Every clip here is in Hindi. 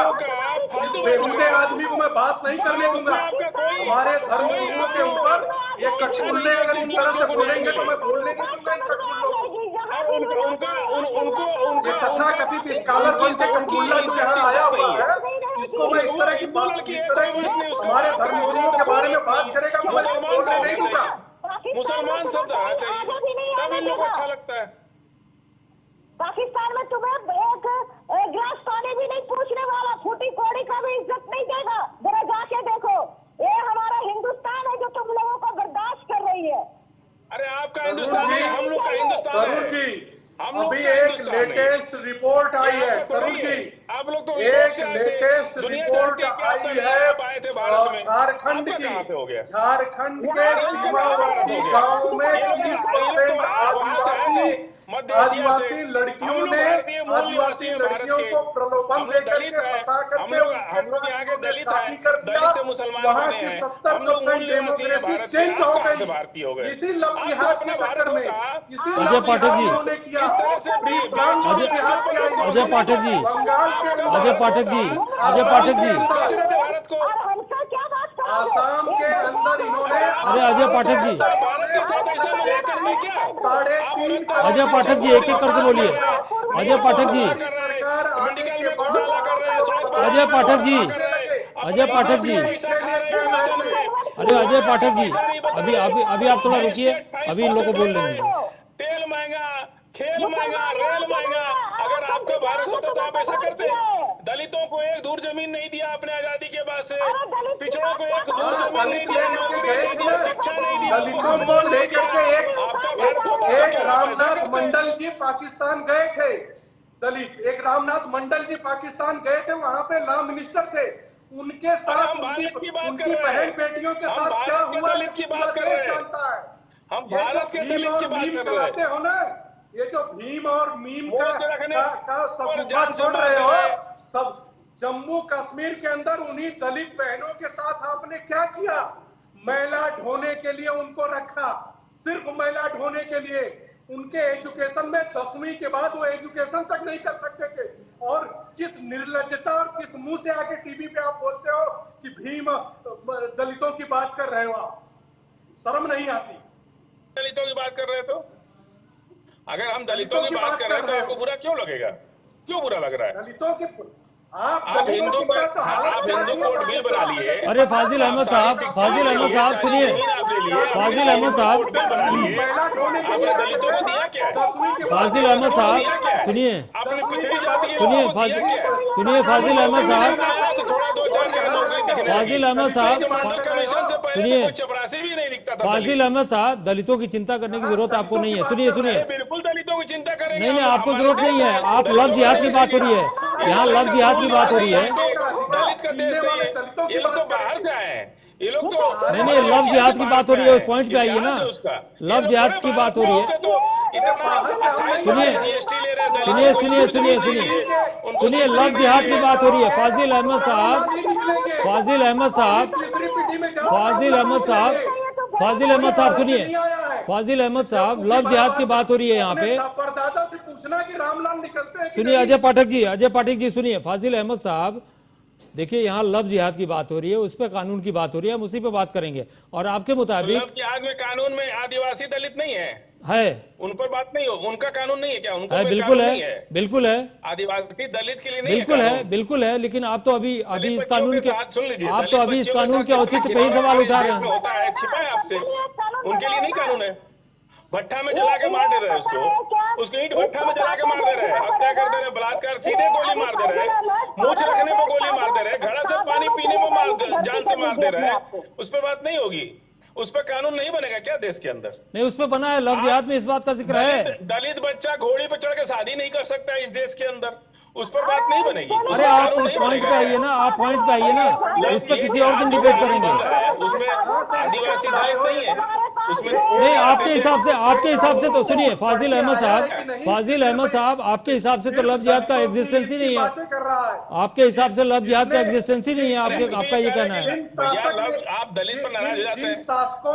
दूंगा। इस बेहुदे आदमी को मैं बात नहीं करने दूंगा। हमारे धर्म गुरुओं के ऊपर ये कटकुल्ले अगर इस तरह से बोलेंगे तो मैं बोलने नहीं दूंगा इन कटकुल्लों को। ये तथाकथित स्कॉलर बन के कटकुल्ला जो यहाँ आया हुआ है, इसको मैं इस तरह की हमारे धर्म गुरुओं के बारे में बात करेगा तो मैं बोलने नहीं दूंगा। मुसलमान शब्द आना चाहिए, तब इन लोगों को अच्छा लगता है। पाकिस्तान में तुम्हें एक गिलास पानी भी नहीं पूछने वाला, फूटी कौड़ी का भी इज्जत नहीं देगा। जरा जाके देखो, ये हमारा हिंदुस्तान है जो तुम लोगों को बर्दाश्त कर रही है। अरे आपका हिंदुस्तान है, हम लोग का हिंदुस्तान है। तरुण जी, अभी एक लेटेस्ट रिपोर्ट आई है तरुण जी, आप लोग तो एक लेटेस्ट रिपोर्ट आई है झारखंड की। झारखंड के सीमावर्ती गांवों में 30% आदिवासी लड़कियों ने आदिवासी लड़कियों को प्रलोभन देकर के फंसा करके उनके साथ शादी कर दिया। वहाँ की 70% डेमोक्रेसी चेंज हो गई इसी लव जिहाद के चक्कर में। इसी अजय पाठक जी, उन्होंने किया। अजय पाठक जी, अजय पाठक जी, अजय पाठक जी, आसाम के अंदर इन्होंने, अरे अजय पाठक जी, अजय पाठक जी, एक एक करके बोलिए। अजय पाठक जी, अजय पाठक जी, अजय पाठक जी, अरे अजय पाठक जी, अभी अभी अभी आप थोड़ा रुकिए, अभी इन लोगों को बोल लेंगे। तेल महंगा, खेल महंगा, रेल महंगा। अगर आपका भारत होता तो आप ऐसा करते? दलितों को एक धूर जमीन नहीं दिया आपने आजादी के बाद से, पिछड़ों को एक धूर जमीन नहीं दिया, नौकरी नहीं दिया, शिक्षा नहीं दी। दलितों को लेकर के एक रामनाथ मंडल जी पाकिस्तान गए थे। दलित एक रामनाथ मंडल जी पाकिस्तान गए थे, वहां पे लॉ मिनिस्टर थे। उनके साथ उनकी बहन बेटियों के साथ क्या हुआ पूरा देश जानता है। हम भारत के दलित की बात कर चलाते हो ना, ये जो भीम और मीम का सब छोड़ रहे हो, सब जम्मू कश्मीर के अंदर उन्हीं दलित बहनों के साथ आपने क्या किया? मैला ढोने के लिए उनको रखा, सिर्फ मैला ढोने के लिए। उनके एजुकेशन में 10वीं के बाद वो एजुकेशन तक नहीं कर सकते थे। और किस निर्लज्जता और किस मुंह से आके टीवी पे आप बोलते हो कि भीम दलितों की बात कर रहे हो? आप शर्म नहीं आती? दलितों की बात कर रहे तो अगर हम दलितों की बात कर रहे हैं तो आपको बुरा क्यों लगेगा? क्यों बुरा लग रहा है? दलितों की आप हिंदू कोड बिल बना लिए। अरे फाजिल अहमद साहब, फाजिल अहमद साहब सुनिए, फाजिल अहमद साहब, दलितों को दिया क्या? फाजिल अहमद साहब सुनिए, सुनिए फाजिल अहमद साहब, फाजिल अहमद साहब सुनिए, चपरासी भी नहीं दिखता था। फाजिल अहमद साहब, दलितों की चिंता करने की जरूरत आपको नहीं है। सुनिए सुनिए, बिल्कुल दलितों की चिंता करेंगे। नहीं नहीं, आपको जरूरत नहीं है। आप लव जिहाद की बात हो रही है, यहाँ लव जिहाद की बात हो रही है। दलित का देश नहीं, ये लोग तो बाहर से आए हैं। ये लोग तो नहीं नहीं, लव जिहाद की बात हो रही है, पॉइंट पे आइए ना। लव जिहाद की बात हो रही है। सुनिए सुनिए सुनिए सुनिए सुनिए सुनिए, लव जिहाद की बात हो रही है। फाजिल अहमद साहब, फाजिल अहमद साहब, फाजिल अहमद साहब, फाजिल अहमद साहब सुनिए, फाजिल अहमद साहब, लव जिहाद की बात हो रही है यहाँ पे। सुनिए अजय पाठक जी, अजय पाठक जी सुनिए, फाजिल अहमद साहब देखिए, यहाँ लव जिहाद की बात हो रही है, उस पर कानून की बात हो रही है, हम उसी पे बात करेंगे। और आपके मुताबिक लव जिहाद में कानून में आदिवासी दलित नहीं है, उन पर बात नहीं हो, उनका कानून नहीं है क्या? उनका बिल्कुल है, बिल्कुल है, आदिवासी दलित के लिए नहीं बिल्कुल है, बिल्कुल है। लेकिन आप तो अभी इस कानून के, आप तो अभी इस कानून के औचित्य पे ही सवाल उठा रहे हैं। होता है छिपा है आपसे, उनके लिए नहीं कानून है। भट्ठा में जला के मार दे रहे हैं उसको ईंट भट्ठा में जला के मार दे रहे हैं, हत्या कर दे रहे, बलात्कार, सीधे गोली मार दे रहे, मूछ रखने पर गोली मार दे रहे, घड़ा से पानी पीने में जान से मार दे रहे हैं। उस पर बात नहीं होगी? उस पर कानून नहीं बनेगा क्या देश के अंदर? नहीं, उस पर बना है, लव जिहाद में इस बात का जिक्र है। दलित बच्चा घोड़ी पर चढ़ के शादी नहीं कर सकता इस देश के अंदर, उस पर बात नहीं बनेगी। अरे आप उस पॉइंट पे आइए ना, आप पॉइंट पे आइए ना, उस पर किसी और दिन डिबेट करेंगे। उसमें आदिवासी दलित नहीं है उसमें। नहीं, आपके हिसाब से तो सुनिए फाजिल अहमद साहब, फाजिल अहमद साहब, आपके हिसाब से तो लव जिहाद का एग्जिस्टेंस ही नहीं है। आपके हिसाब से लव जिहाद का एग्जिस्टेंस ही नहीं है, आपका ये कहना है। आप दलित पर नाराज हो जाते हैं,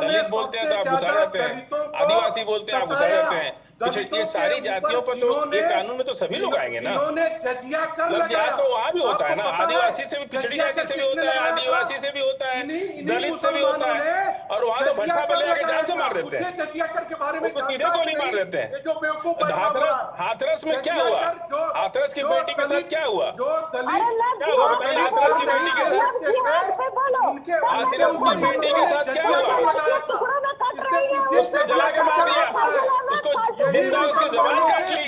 दलित बोलते हैं तो आप गुस्सा जाते हैं, आदिवासी बोलते हैं आप गुस्सा जाते हैं। ये सारी जातियों पर तो ये कानून में तो सभी लोग आएंगे ना। लव जिहाद तो वहां भी होता है ना, आदिवासी भी, पिछड़ी जाति से भी होता है, आदिवासी से भी होता है, दलित से भी होता है, और वहां तो भट्टा पे ले आके जान से मार देते हैं, उनको सीधे गोली मार देते हैं। हाथरस में क्या हुआ? हाथरस की बेटी के साथ क्या हुआ? क्या हुआ बताइए? हाथरस की बेटी के साथ, हाथरस की बेटी के साथ क्या हुआ? उसको जला के मार दिया, उसको जिंदा उसकी जबान काट ली।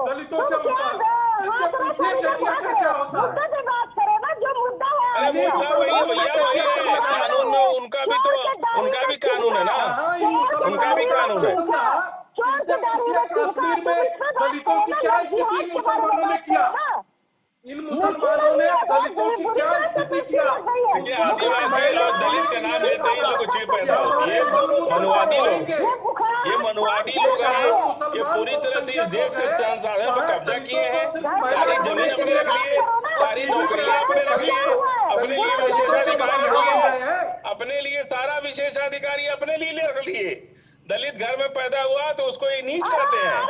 दलितों के ऊपर इससे पूछिए जजिया कर क्या होता है? अरे मुद्दा वही भैया वही है, कानून में उनका भी कानून है ना, उनका भी कानून है। इससे पूछिए कश्मीर में दलितों की क्या स्थिति इन मुसलमानों ने किया? इन मुसलमानों ने दलितों की क्या स्थिति किया? ये आदिवासी लोग दलित का नाम लेते ही लोगों को चिढ़ पैदा होती है। मनुवादी लोग, ये मनुवादी लोग हैं, ये पूरी तरह से देश के संसाधन पर कब्जा किए हैं, सारी जमीन अपने रख लिए, सारी नौकरियां अपने रख लिए, अपने लिए विशेषाधिकार रख लिए, अपने लिए सारा विशेषाधिकारी अपने लिए रख लिए। दलित घर में पैदा हुआ तो उसको ये नीच कहते हैं,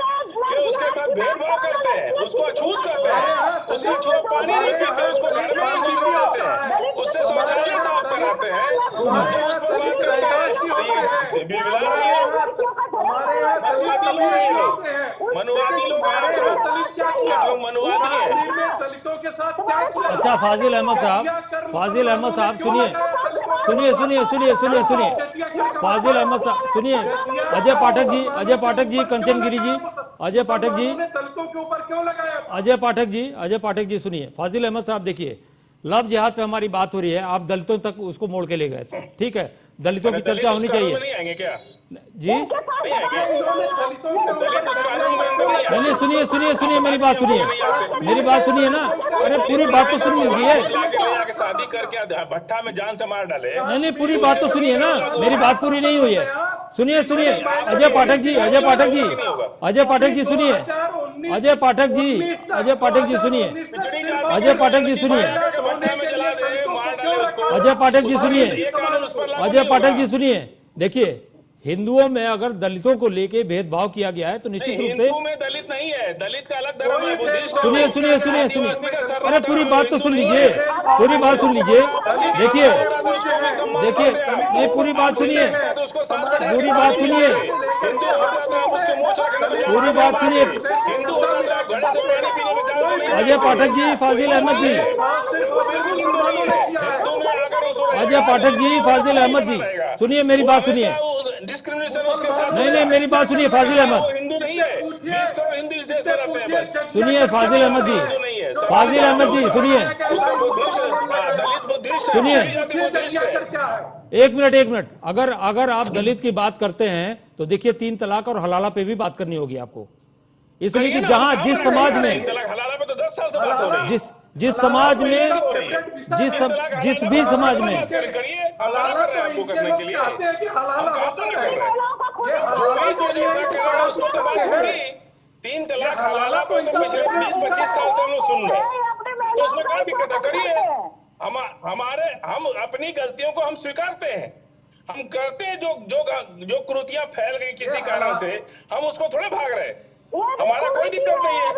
ये उसके साथ भेदभाव करते हैं, उसको अछूत करते हैं, उसका छुआ पानी नहीं पीते, उसको घर में ही घुसने देते हैं, उससे शौचालय साफ कराते हैं। जब उस पर बात करते हैं तो ये बिलबिला रही है। मनुवादी लोग जो मनुवादी है। दलितों के साथ क्या किया? अच्छा फाजिल अहमद साहब सुनिए, फाजिल अहमद साहब सुनिए, अजय पाठक जी, कंचन गिरी जी, अजय पाठक जी, दलितों के ऊपर क्यों लगाया? अजय पाठक जी सुनिए। फाजिल अहमद साहब देखिए, लव जिहाद पे हमारी बात हो रही है, आप दलितों तक उसको मोड़ के ले गए, ठीक है, दलितों की चर्चा होनी चाहिए जी। नहीं सुनिए मेरी बात सुनिए ना, अरे पूरी बात तो सुन लीजिए। शादी करके भट्टा में जान से मार डाले। नहीं पूरी बात तो सुनिए ना, मेरी बात पूरी नहीं हुई है। सुनिए अजय पाठक जी सुनिए, अजय पाठक जी सुनिए, अजय पाठक जी सुनिए, देखिए हिंदुओं में अगर दलितों को लेके भेदभाव किया गया है तो निश्चित रूप से हिंदू में दलित नहीं है, दलित का अलग धर्म है, बुद्धिस्ट। सुनिए, अरे पूरी बात तो सुन लीजिए, देखिए नहीं पूरी बात सुनिए, अजय पाठक जी, फाजिल अहमद जी, सुनिए मेरी बात सुनिए, नहीं मेरी बात सुनिए फाजिल अहमद, सुनिए फाजिल अहमद जी सुनिए, एक मिनट, अगर आप दलित की बात करते हैं तो देखिए 3 तलाक और हलाला पे भी बात करनी होगी आपको, इसलिए कि जहां जिस समाज में जिस समाज में जिस भी समाज में तीन तलाक हलाला को तो पिछले 20-25 साल से हम लोग सुन रहे हैं, तो उसमें क्या दिक्कत है? करिए, हम अपनी गलतियों को हम स्वीकारते हैं, हम करते हैं जो कुरीतियां फैल गई किसी कारण से, हम उसको थोड़े भाग रहे हैं, हमारा कोई दिक्कत नहीं है,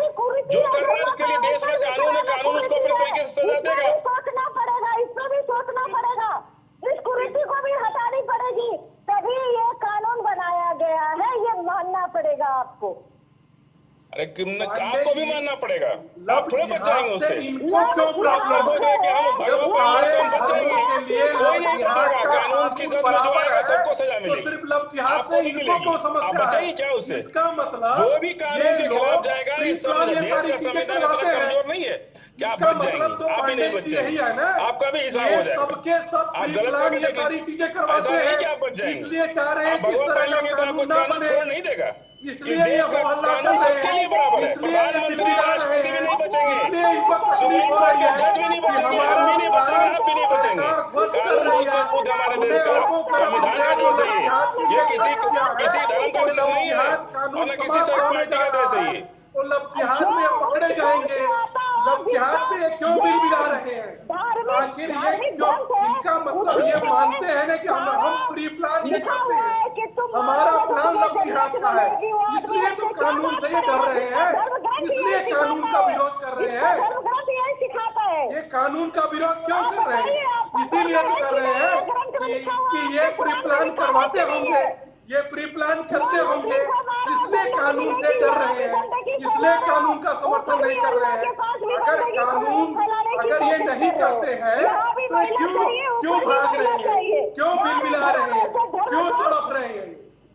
जो कर रहा है उसके लिए देश में कानून है, कानून उसको अपने तरीके से सजा देगा। सोचना पड़ेगा, इसको भी सोचना पड़ेगा, इस कुरीति को भी हटानी पड़ेगी, तभी ये कानून बनाया गया है, ये मानना पड़ेगा आपको। अरे आपको भी मानना पड़ेगा, आप थोड़े बच जाएंगे उससे। इनको क्यों प्रॉब्लम है? जब सारे धर्मों के लिए कानून की सबको सजा मिलेगी, सिर्फ लव जिहाद से इनको क्यों समस्या है? क्या उससे? इसका मतलब जो भी कानून के खिलाफ जाएगा, इस देश का संविधान इतना कमजोर नहीं है क्या आप बच जाएंगे? आप भी नहीं बच जाएंगे, आपका भी हिसाब हो जाएगा, सबके सब आप गलत ये सारी चीजें करवाते हैं, क्या आप बच जाएंगे? इसलिए चाह रहे हैं कि इस तरह का कानून ना बने, छोड़ नहीं देगा, इसलिए ये कानून सबके लिए बराबर है, प्रधानमंत्री राष्ट्रपति भी नहीं बचेंगे, इसलिए इनको तकलीफ हो रही है, जज भी नहीं बचेंगे, हम भी नहीं बचेंगे, आप भी नहीं बचेंगे। कानून हमारे देश का संविधान का देश है, ये किसी धर्म का देश नहीं है और न किसी पार्टी का देश है। ये लव जिहाद में पकड़े जाएंगे, लव जिहाद पे क्यों बिल बिला रहे हैं? आखिर ये जो इनका मतलब ये मानते हैं ना कि हम प्री प्लान ये करते हैं, हमारा प्लान लव जिहाद का है, इसलिए तो कानून से ये डर रहे हैं, इसलिए कानून का विरोध कर रहे हैं। कानून का विरोध क्यों कर रहे हैं? इसीलिए तो कर रहे हैं कि ये प्री प्लान करवाते होंगे, ये प्री प्लान करते होंगे, इसलिए कानून से डर रहे हैं, इसलिए कानून का समर्थन नहीं कर रहे हैं। अगर ये नहीं करते हैं तो क्यों भाग रहे हैं, क्यों बिलबिला रहे हैं, क्यों तड़प रहे हैं?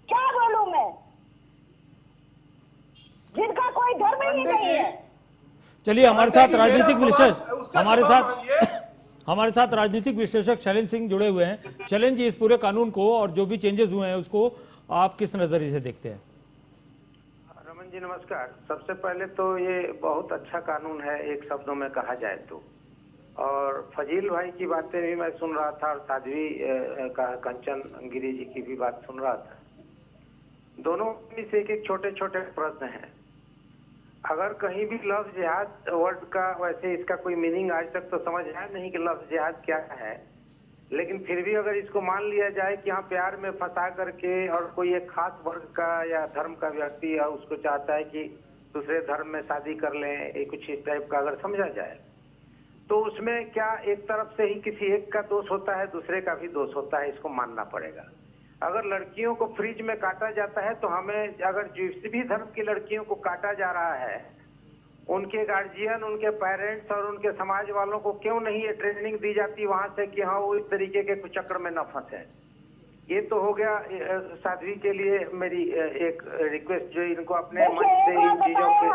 क्या बोलूं मैं, जिनका कोई धर्म ही नहीं है। चलिए हमारे साथ राजनीतिक विश्लेषक शैलेंद्र सिंह जुड़े हुए हैं। शैलेंद्र जी, इस पूरे कानून को और जो भी चेंजेस हुए हैं उसको आप किस नजरिए से देखते हैं? रमन जी नमस्कार। सबसे पहले तो ये बहुत अच्छा कानून है एक शब्दों में कहा जाए तो, और फजील भाई की बातें भी मैं सुन रहा था और साध्वी का कंचन गिरी जी की भी बात सुन रहा था। दोनों में से एक छोटे छोटे प्रश्न हैं। अगर कहीं भी लफ्ज जिहाद वर्ड का, वैसे इसका कोई मीनिंग आज तक तो समझ आया नहीं कि लफ्ज जिहाद क्या है, लेकिन फिर भी अगर इसको मान लिया जाए कि हाँ प्यार में फंसा करके और कोई एक खास वर्ग का या धर्म का व्यक्ति या उसको चाहता है कि दूसरे धर्म में शादी कर लें, एक कुछ इस टाइप का अगर समझा जाए तो उसमें क्या एक तरफ से ही किसी एक का दोष होता है, दूसरे का भी दोष होता है, इसको मानना पड़ेगा। अगर लड़कियों को फ्रिज में काटा जाता है तो हमें, अगर जिस भी धर्म की लड़कियों को काटा जा रहा है, उनके गार्जियन, उनके पेरेंट्स और उनके समाज वालों को क्यों नहीं ये ट्रेनिंग दी जाती वहां से कि हाँ वो इस तरीके के कुछ चक्कर में न फंसे। ये तो हो गया साध्वी के लिए मेरी एक रिक्वेस्ट, जो इनको अपने मंच से इन चीजों के,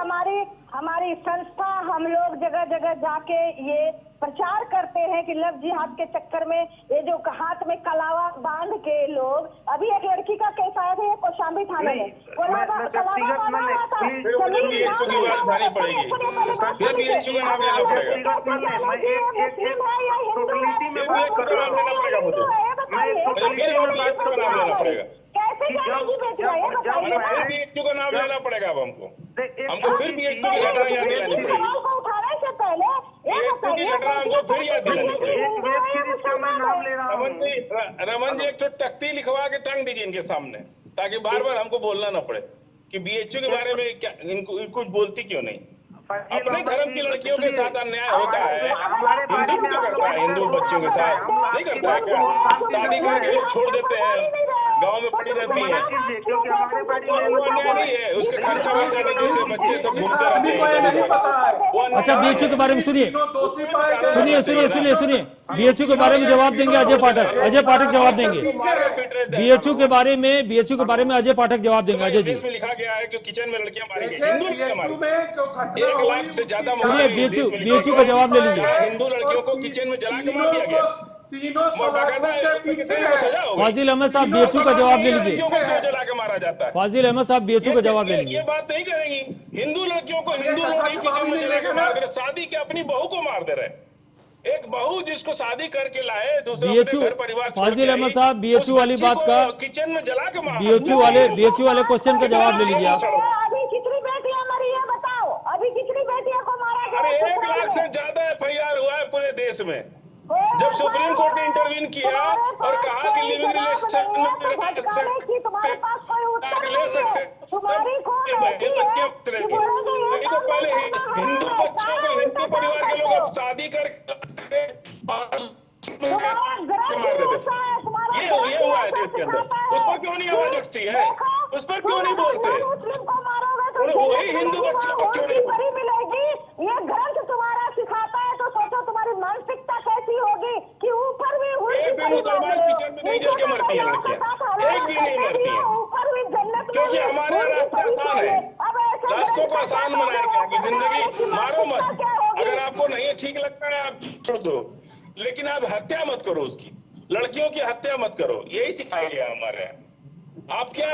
हमारी संस्था, हम लोग जगह जगह जाके ये प्रचार करते हैं कि लव जिहाद के चक्कर में ये जो हाथ में कलावा बांध के लोग, अभी एक लड़की का केस आया था कौशाम्बी थाने में, बीएचयू का नाम लेना पड़ेगा अब हमको फिर बीएचयू की घटना याद दिलानी पड़ेगी, हमको फिर याद दिलानी पड़ेगी। रमन जी एक तो तख्ती लिखवा के टांग दीजिए इनके सामने, ताकि बार बार हमको बोलना ना पड़े कि बीएचयू के बारे में क्या इनको कुछ बोलती क्यों नहीं। अपने धर्म की लड़कियों के साथ अन्याय होता है, हिंदू भी करता है, हिंदू बच्चों के साथ नहीं करता है क्या? शादी करके लोग छोड़ देते हैं, गांव में पड़ी रहती है, वो अन्याय नहीं है, उसके खर्चा वर्चा नहीं देते, बच्चे सब घूमते रहते हैं। अच्छा, बीएचयू के बारे में सुनिए, बीएचयू के बारे में जवाब देंगे अजय पाठक जवाब देंगे। बीएचयू के बारे में अजय पाठक जवाब देंगे। अजय जी, इसमें लिखा गया है कि किचन में लड़कियां मारी गई, हिंदू लड़कियां मारी गई, 1 लाख से ज्यादा। सुनिए, बीएचयू का जवाब ले लीजिए। हिंदू लड़कियों को किचन में जला के मार दिया गया, फाजिल अहमद साहब बीएचयू का जवाब ले लीजिए। जला के मारा जाता है। फाजिल अहमद साहब बीएचयू का जवाब ले लीजिए। ये बात नहीं करेंगी, हिंदू लड़कियों को हिंदू लोग ही किचन में जला के मार दे रहे, शादी के अपनी बहू को मार दे रहे। एक बहू जिसको शादी करके लाए, दूसरे घर परिवार, फाजिल अहमद साहब बीएचयू वाली बात का, किचन में जला के मार, बीएचयू वाले क्वेश्चन का जवाब ले लीजिए आप। अभी कितनी बेटियां मरी है बताओ, अभी कितनी बेटियों को मारा गया? अरे 1 लाख से ज्यादा एफआईआर हुआ है पूरे देश में। जब सुप्रीम कोर्ट ने इंटरवीन किया और कहा कि लिविंग रिलेशन में ले सकते, तो पहले हिंदू बच्चों को, हिंदू परिवार के लोग शादी करके मार देते थे। ये हुआ है देश के अंदर। उस पर क्यों नहीं आवाज उठती है, उस पर क्यों नहीं बोलते? वही हिंदू बच्चों को क्यों नहीं मिलेगी? ये ग्रंथ तुम्हारा सिखाता है तो सोचो तुम्हारी मानसिकता कैसी होगी कि ऊपर भी मुसलमान किचन में नहीं जल के मरती है लड़कियां, एक भी नहीं मरती है, क्योंकि हमारे यहाँ रास्ता आसान है, रास्तों को आसान बनाया गया कि जिंदगी मारो मत, अगर आपको नहीं ठीक लगता है आप छोड़ दो, लेकिन आप हत्या मत करो, उसकी लड़कियों की हत्या मत करो, यही सिखाया गया हमारे यहाँ। आप क्या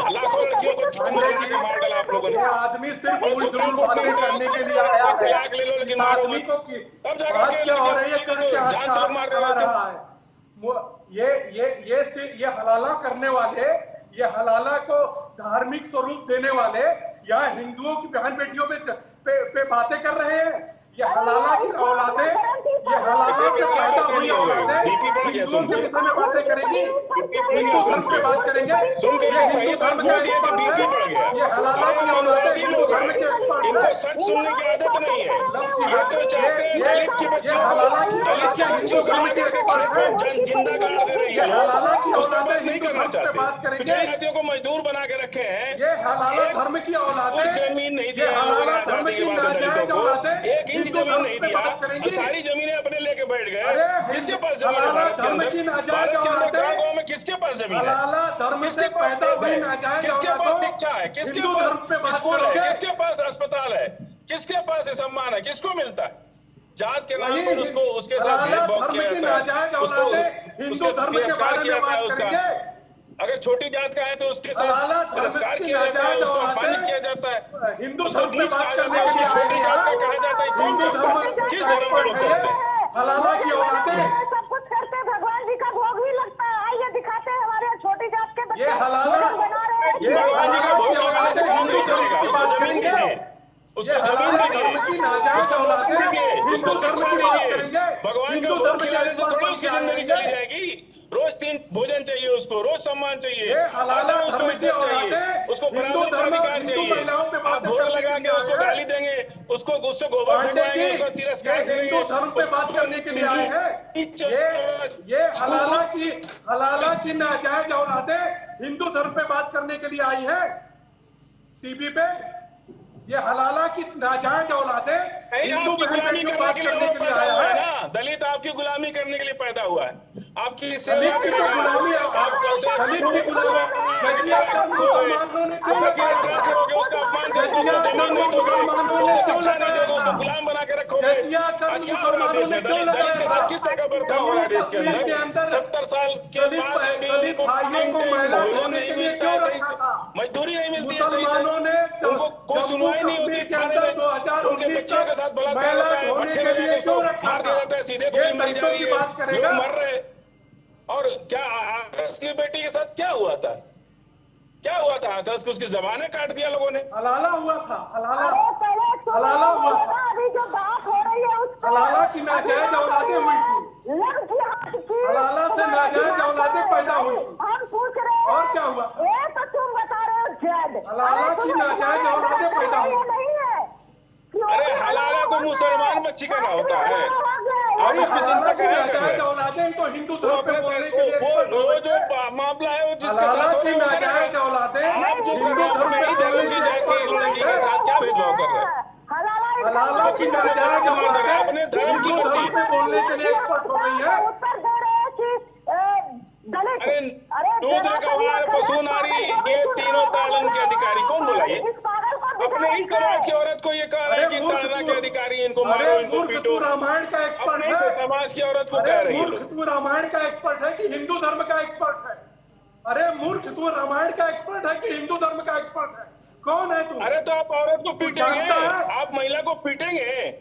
लाखों लड़कियों को कितने लड़की को मार डाला आप लोगों ने? आदमी सिर्फ उलझुल बातें करने के लिए आया है, लाख ले लो लेकिन आदमी को तब जाकर जान से मार रहा है। ये हलाला करने वाले, ये हलाला को धार्मिक स्वरूप देने वाले यहाँ हिंदुओं की बहन बेटियों पे बातें कर रहे हैं। ये हलाला की औलादें, ये हलाला से पैदा हुई औलादें हिंदुओं के विषय में बातें करेंगी, हिंदू धर्म पे बात करेंगे, ये हिंदू धर्म का गया। ये हलाला की औलाद है, हिंदू धर्म के एक्सपर्ट है। इनको सच सुनने की आदत नहीं है। ये तो चाहते हैं दलित की बच्चियों को, दलित की बच्चियों को लेकर के खेत में जिंदा गाड़ दे रही है। हलाला की उस पर औलाद बात नहीं करना चाहते। पिछड़ी जातियों को मजदूर बना के रखे हैं। ये हलाला धर्म की औलाद है। जमीन नहीं दिया आजादी के बाद दलितों को, 1 इंच जमीन नहीं दिया और सारी जमीनें अपने लेके बैठ गए। किसके पास जमीन है भारत के अंदर? भारत के अंदर गाँव में किसके पास जमीन है? किसके पास किसके पास शिक्षा है? किसके पास स्कूल है? किसके पास अस्पताल है? किसके पास सम्मान है? किसको मिलता है? जात के नाम पर उसको उसके साथ भेदभाव किया जाता है, उसको तिरस्कार किया जाता है। उसका अगर छोटी जात का है तो उसके साथ तिरस्कार किया जाता है, उसको अपमानित किया जाता है, उसको नीच कहा जाता है, उसको छोटी जात का कहा जाता है। कौन करता है? किस धर्म के लोग करते हैं? हलाला की औलादें सब कुछ करते, भगवान जी का भोग भी लगता है। आइए दिखाते हैं हमारे छोटी जात के बच्चे ये हलाला बना रहे हैं। भगवान जी का भोग लगाने से काम नहीं चलेगा। उसको जमीन दीजिए, उसको जमीन दीजिए, उसको नौकरी दीजिए, उसको शिक्षा दीजिए। भगवान का भोग खिलाने से थोड़ी उसकी जिंदगी चली जाएगी। रोज 3 भोजन चाहिए, उसको रोज सम्मान चाहिए, उसको इज्जत चाहिए, उसको बराबर का अधिकार चाहिए। आप भोग लगा के उसको गाली देंगे, उसको उससे गोबर फेंकवाएंगे, उसका तिरस्कार करेंगे। हिंदू धर्म पे बात करने के लिए आए हैं। ये हलाला की नाजायज औलादें हिंदू धर्म पे बात करने के लिए आई है टीवी पे। ये हलाला की नाजायज औलादें हिंदू बहन बेटियों बात करने के लिए आया है ना। दलित आपकी गुलामी करने के लिए पैदा हुआ है, आपकी दलित सेवा की करेगा। गुलामी दलित की गुलामी जजिया का मुसलमानों ने क्यों तिरस्कार करोगे, उसका अपमान करोगे, जमीन नहीं दोगे, उसको शिक्षा नहीं दोगे, उसको गुलाम बना के रखोगे। आज क्या हो रहा है देश में? दलित के साथ किस तरह का बर्ताव हो रहा है देश के अंदर? 70 साल के बाद अभी भोजन नहीं मिलता है सही से, मजदूरी नहीं मिलती है सही से, उनको कोई सुनवाई नहीं होती थाने में। उनके बच्चों के साथ बलात्कार होता है, भट्टे में लेके उसको मार दिया जाता है, सीधे गोली मारी जा रही है, लोग मर रहे। और क्या आदर्श की बेटी के साथ क्या हुआ था? क्या हुआ था? आदर्श को उसकी जबानें काट दिया लोगों ने। हलाला हुआ था, हलाला हलाला हुआ था। अभी जो बात हो रही है उस हलाला की नाजायज औलादें हुई थी। हलाला से नाजायज औलादें पैदा हुई थी। हम पूछ रहे हैं और क्या हुआ? ये तो तुम बता रहे हो जज। हलाला की नाजायज औलादें पैदा हुई। नहीं है। अरे हलाला तो मुसलमान बच्ची का ना होता है। आप इसकी चिंता क्या कर रहे हैं? औलादें तो हिंदू धर्म पे बोलने के लिए वो जो मामला है वो जिसके साथ हो रहा है, नाजायज औलादें आप जो कर रहे हो अपने ही धर्म की जाति लड़की के साथ क्या भेदभाव कर रहे हैं? हलाला की नाजायज औलादें अपने धर्म की हिंदू धर्म बच्ची। पे बोलने के लिए एक्सपर्ट हो गई है। उत्तर दे रहे हैं कि अरे शूद्र गवार पशु नारी ये तीनों ताड़न के अधिकारी। कौन बोला ये? अपने ही समाज की औरत को ये कह रहे हैं कि ताड़ना के अधिकारी, इनको मारो, इनको पीटो। रामायण का एक्सपर्ट अपने है। समाज की औरत को कह रही है मूर्ख तू रामायण का एक्सपर्ट है कि हिंदू धर्म का एक्सपर्ट है? अरे मूर्ख तू रामायण का एक्सपर्ट है कि हिंदू धर्म का एक्सपर्ट है? कौन है तू? अरे तो आप औरत को पीटेंगे, आप महिला को पीटेंगे,